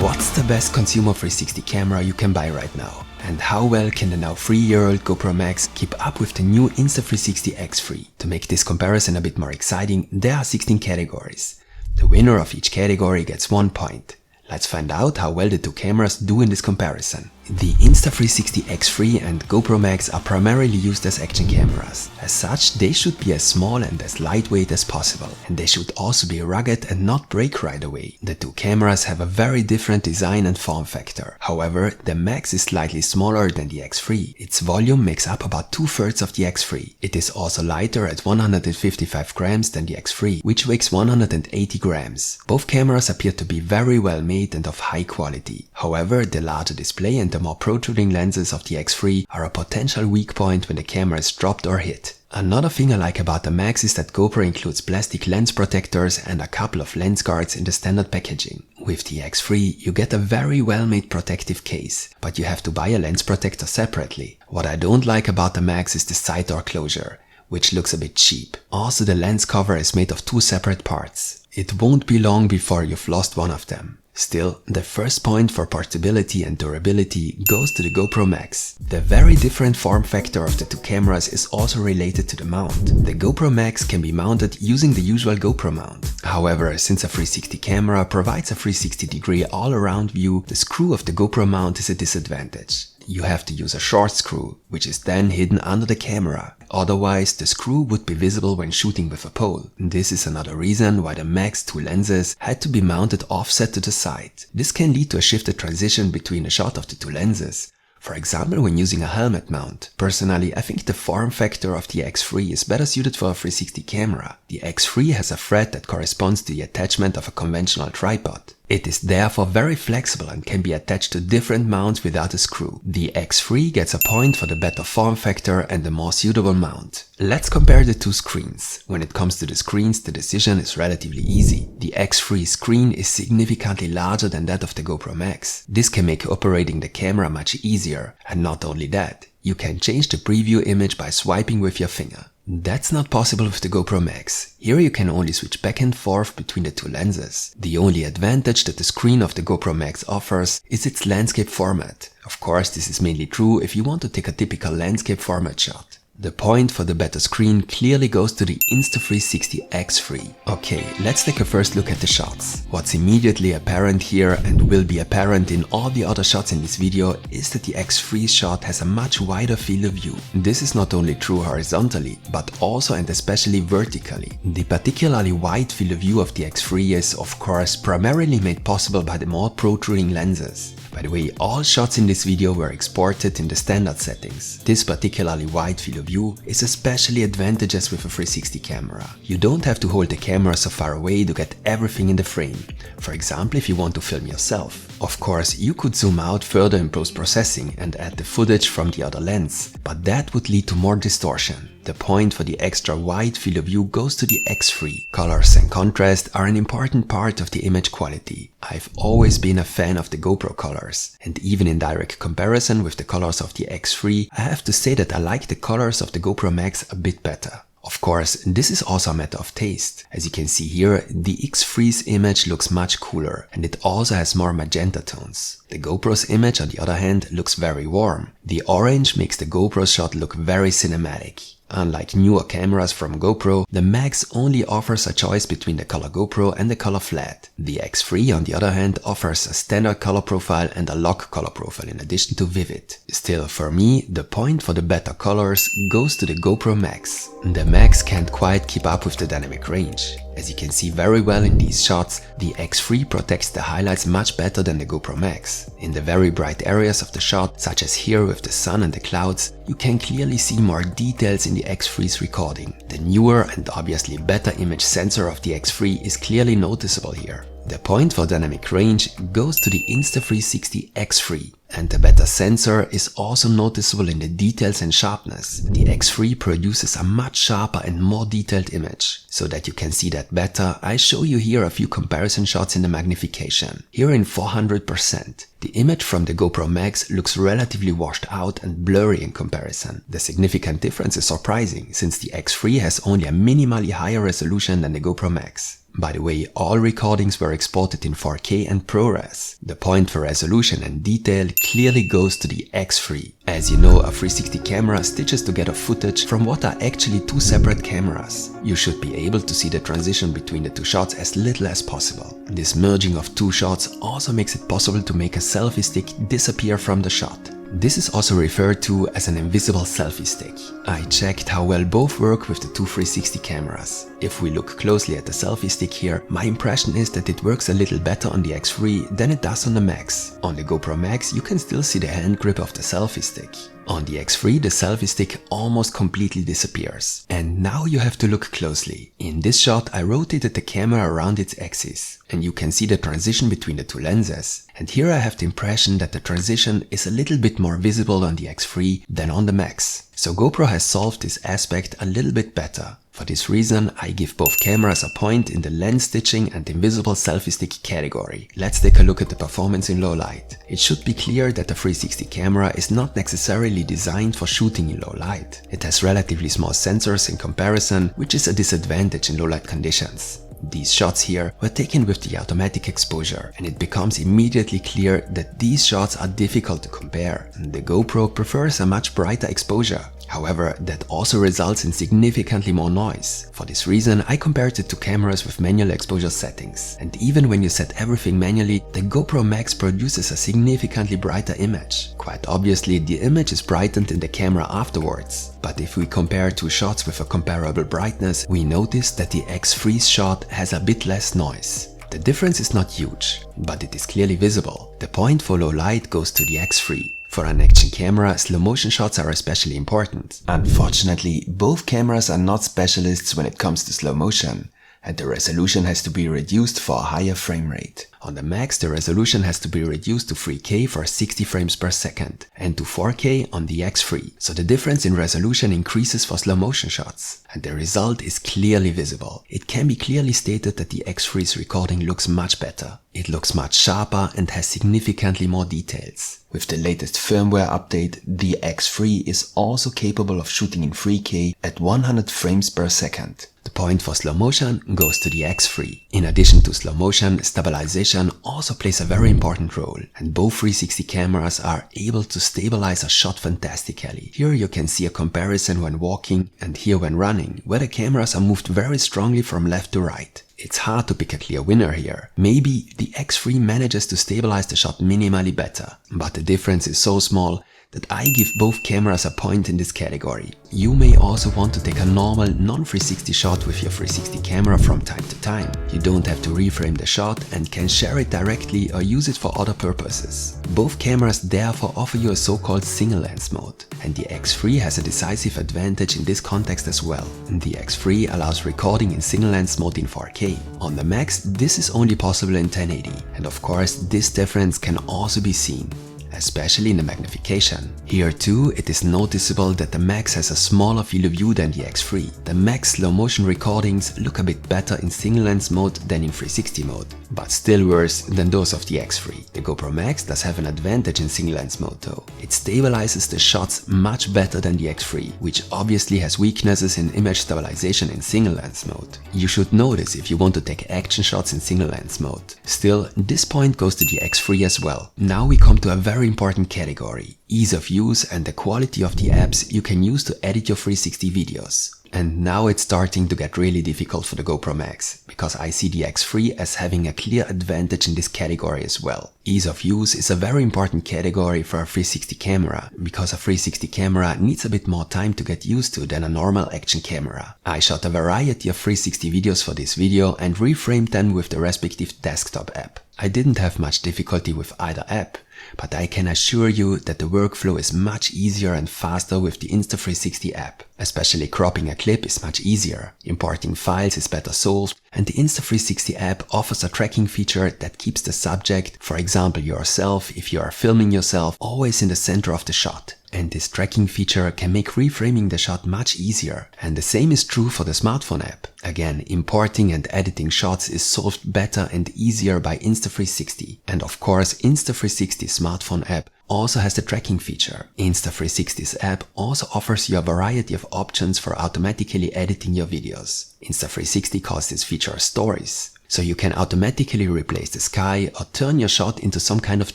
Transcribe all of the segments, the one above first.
What's the best consumer 360 camera you can buy right now? And how well can the now 3-year-old GoPro Max keep up with the new Insta360 X3? To make this comparison a bit more exciting, there are 16 categories. The winner of each category gets 1 point. Let's find out how well the two cameras do in this comparison. The Insta360 X3 and GoPro Max are primarily used as action cameras. As such, they should be as small and as lightweight as possible. And they should also be rugged and not break right away. The two cameras have a very different design and form factor. However, the Max is slightly smaller than the X3. Its volume makes up about 2/3 of the X3. It is also lighter at 155 grams than the X3, which weighs 180 grams. Both cameras appear to be very well made and of high quality. However, the larger display and the more protruding lenses of the X3 are a potential weak point when the camera is dropped or hit. Another thing I like about the Max is that GoPro includes plastic lens protectors and a couple of lens guards in the standard packaging. With the X3, you get a very well-made protective case, but you have to buy a lens protector separately. What I don't like about the Max is the side door closure, which looks a bit cheap. Also, the lens cover is made of 2 separate parts. It won't be long before you've lost one of them. Still, the first point for portability and durability goes to the GoPro Max. The very different form factor of the two cameras is also related to the mount. The GoPro Max can be mounted using the usual GoPro mount. However, since a 360 camera provides a 360-degree all-around view, the screw of the GoPro mount is a disadvantage. You have to use a short screw, which is then hidden under the camera. Otherwise, the screw would be visible when shooting with a pole. This is another reason why the Max 2 lenses had to be mounted offset to the side. This can lead to a shifted transition between the shot of the two lenses. For example, when using a helmet mount. Personally, I think the form factor of the X3 is better suited for a 360 camera. The X3 has a thread that corresponds to the attachment of a conventional tripod. It is therefore very flexible and can be attached to different mounts without a screw. The X3 gets a point for the better form factor and the more suitable mount. Let's compare the two screens. When it comes to the screens, the decision is relatively easy. The X3 screen is significantly larger than that of the GoPro Max. This can make operating the camera much easier. And not only that, you can change the preview image by swiping with your finger. That's not possible with the GoPro Max. Here you can only switch back and forth between the two lenses. The only advantage that the screen of the GoPro Max offers is its landscape format. Of course, this is mainly true if you want to take a typical landscape format shot. The point for the better screen clearly goes to the Insta360 X3. Okay, let's take a first look at the shots. What's immediately apparent here and will be apparent in all the other shots in this video is that the X3 shot has a much wider field of view. This is not only true horizontally, but also and especially vertically. The particularly wide field of view of the X3 is, of course, primarily made possible by the more protruding lenses. By the way, all shots in this video were exported in the standard settings. This particularly wide field of view is especially advantageous with a 360 camera. You don't have to hold the camera so far away to get everything in the frame. For example, if you want to film yourself. Of course, you could zoom out further in post-processing and add the footage from the other lens, but that would lead to more distortion. The point for the extra wide field of view goes to the X3. Colors and contrast are an important part of the image quality. I've always been a fan of the GoPro colors, and even in direct comparison with the colors of the X3, I have to say that I like the colors of the GoPro Max a bit better. Of course, this is also a matter of taste. As you can see here, the X3's image looks much cooler, and it also has more magenta tones. The GoPro's image, on the other hand, looks very warm. The orange makes the GoPro shot look very cinematic. Unlike newer cameras from GoPro, the Max only offers a choice between the color GoPro and the color flat. The X3, on the other hand, offers a standard color profile and a lock color profile in addition to vivid. Still, for me, the point for the better colors goes to the GoPro Max. The Max can't quite keep up with the dynamic range. As you can see very well in these shots, the X3 protects the highlights much better than the GoPro Max. In the very bright areas of the shot, such as here with the sun and the clouds, you can clearly see more details in the X3's recording. The newer and obviously better image sensor of the X3 is clearly noticeable here. The point for dynamic range goes to the Insta360 X3. And the better sensor is also noticeable in the details and sharpness. The X3 produces a much sharper and more detailed image. So that you can see that better, I show you here a few comparison shots in the magnification. Here in 400%. The image from the GoPro Max looks relatively washed out and blurry in comparison. The significant difference is surprising, since the X3 has only a minimally higher resolution than the GoPro Max. By the way, all recordings were exported in 4K and ProRes. The point for resolution and detail clearly goes to the X3. As you know, a 360 camera stitches together footage from what are actually two separate cameras. You should be able to see the transition between the two shots as little as possible. This merging of two shots also makes it possible to make a selfie stick disappear from the shot. This is also referred to as an invisible selfie stick. I checked how well both work with the two 360 cameras. If we look closely at the selfie stick here, my impression is that it works a little better on the X3 than it does on the Max. On the GoPro Max you can still see the hand grip of the selfie stick. On the X3 the selfie stick almost completely disappears. And now you have to look closely. In this shot I rotated the camera around its axis and you can see the transition between the two lenses. And here I have the impression that the transition is a little bit more visible on the X3 than on the Max. So GoPro has solved this aspect a little bit better. For this reason, I give both cameras a point in the lens stitching and invisible selfie stick category. Let's take a look at the performance in low light. It should be clear that the 360 camera is not necessarily designed for shooting in low light. It has relatively small sensors in comparison, which is a disadvantage in low light conditions. These shots here were taken with the automatic exposure and it becomes immediately clear that these shots are difficult to compare. The GoPro prefers a much brighter exposure. However, that also results in significantly more noise. For this reason, I compared it to cameras with manual exposure settings. And even when you set everything manually, the GoPro Max produces a significantly brighter image. Quite obviously, the image is brightened in the camera afterwards. But if we compare two shots with a comparable brightness, we notice that the X3's shot has a bit less noise. The difference is not huge, but it is clearly visible. The point for low light goes to the X3. For an action camera, slow motion shots are especially important. Unfortunately, both cameras are not specialists when it comes to slow motion, and the resolution has to be reduced for a higher frame rate. On the Max, the resolution has to be reduced to 3K for 60 frames per second and to 4K on the X3. So the difference in resolution increases for slow motion shots. And the result is clearly visible. It can be clearly stated that the X3's recording looks much better. It looks much sharper and has significantly more details. With the latest firmware update, the X3 is also capable of shooting in 3K at 100 frames per second. The point for slow motion goes to the X3. In addition to slow motion, stabilization also plays a very important role, and both 360 cameras are able to stabilize a shot fantastically. Here you can see a comparison when walking and here when running, where the cameras are moved very strongly from left to right. It's hard to pick a clear winner here. Maybe the X3 manages to stabilize the shot minimally better, but the difference is so small that I give both cameras a point in this category. You may also want to take a normal non-360 shot with your 360 camera from time to time. You don't have to reframe the shot and can share it directly or use it for other purposes. Both cameras therefore offer you a so-called single lens mode, and the X3 has a decisive advantage in this context as well. The X3 allows recording in single lens mode in 4K. On the Max, this is only possible in 1080, and of course this difference can also be seen, especially in the magnification. Here too, it is noticeable that the Max has a smaller field of view than the X3. The Max slow motion recordings look a bit better in single lens mode than in 360 mode, but still worse than those of the X3. The GoPro Max does have an advantage in single lens mode though. It stabilizes the shots much better than the X3, which obviously has weaknesses in image stabilization in single lens mode. You should know this if you want to take action shots in single lens mode. Still, this point goes to the X3 as well. Now we come to a very important category: ease of use and the quality of the apps you can use to edit your 360 videos. And now it's starting to get really difficult for the GoPro Max, because I see the X3 as having a clear advantage in this category as well. Ease of use is a very important category for a 360 camera, because a 360 camera needs a bit more time to get used to than a normal action camera. I shot a variety of 360 videos for this video and reframed them with the respective desktop app. I didn't have much difficulty with either app, but I can assure you that the workflow is much easier and faster with the Insta360 app. Especially cropping a clip is much easier, importing files is better solved, and the Insta360 app offers a tracking feature that keeps the subject, for example yourself if you are filming yourself, always in the center of the shot. And this tracking feature can make reframing the shot much easier. And the same is true for the smartphone app. Again, importing and editing shots is solved better and easier by Insta360. And of course, Insta360 smartphone app also has the tracking feature. Insta360's app also offers you a variety of options for automatically editing your videos. Insta360 calls this feature stories. So you can automatically replace the sky or turn your shot into some kind of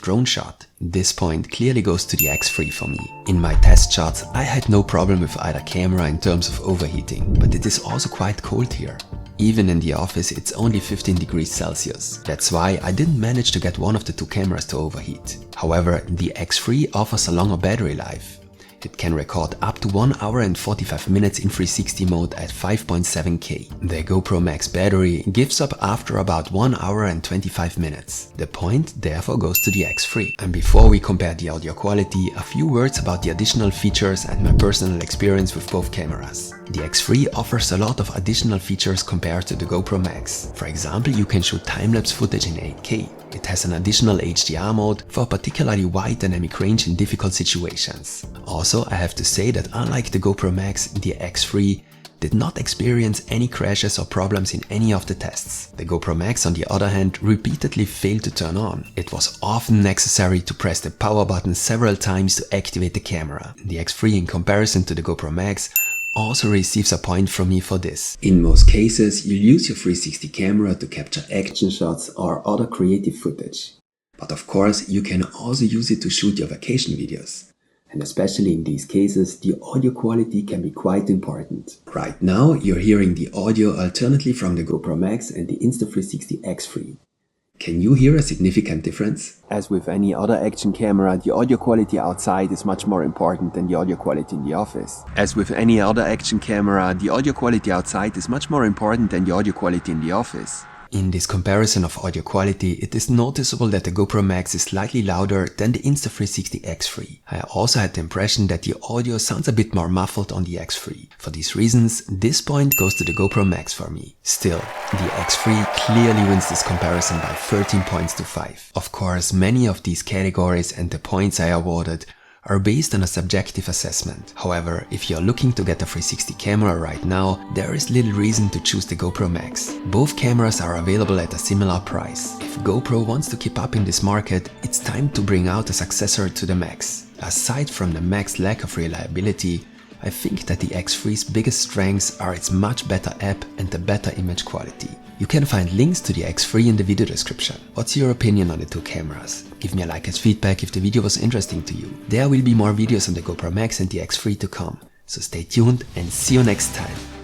drone shot. This point clearly goes to the X3 for me. In my test shots, I had no problem with either camera in terms of overheating, but it is also quite cold here. Even in the office, it's only 15 degrees Celsius. That's why I didn't manage to get one of the two cameras to overheat. However, the X3 offers a longer battery life. It can record up to 1 hour and 45 minutes in 360 mode at 5.7K. The GoPro Max battery gives up after about 1 hour and 25 minutes. The point therefore goes to the X3. And before we compare the audio quality, a few words about the additional features and my personal experience with both cameras. The X3 offers a lot of additional features compared to the GoPro Max. For example, you can shoot time-lapse footage in 8K. It has an additional HDR mode for a particularly wide dynamic range in difficult situations. Also, I have to say that unlike the GoPro Max, the X3 did not experience any crashes or problems in any of the tests. The GoPro Max, on the other hand, repeatedly failed to turn on. It was often necessary to press the power button several times to activate the camera. The X3, in comparison to the GoPro Max, also receives a point from me for this. In most cases, you'll use your 360 camera to capture action shots or other creative footage. But of course, you can also use it to shoot your vacation videos. And especially in these cases, the audio quality can be quite important. Right now, you're hearing the audio alternately from the GoPro Max and the Insta360 X3. Can you hear a significant difference? As with any other action camera, the audio quality outside is much more important than the audio quality in the office. As with any other action camera, the audio quality outside is much more important than the audio quality in the office. In this comparison of audio quality, it is noticeable that the GoPro Max is slightly louder than the Insta360 X3. I also had the impression that the audio sounds a bit more muffled on the X3. For these reasons, this point goes to the GoPro Max for me. Still, the X3 clearly wins this comparison by 13 points to 5. Of course, many of these categories and the points I awarded are based on a subjective assessment. However, if you're looking to get a 360 camera right now, there is little reason to choose the GoPro Max. Both cameras are available at a similar price. If GoPro wants to keep up in this market, it's time to bring out a successor to the Max. Aside from the Max's lack of reliability, I think that the X3's biggest strengths are its much better app and the better image quality. You can find links to the X3 in the video description. What's your opinion on the two cameras? Give me a like as feedback if the video was interesting to you. There will be more videos on the GoPro Max and the X3 to come. So stay tuned and see you next time.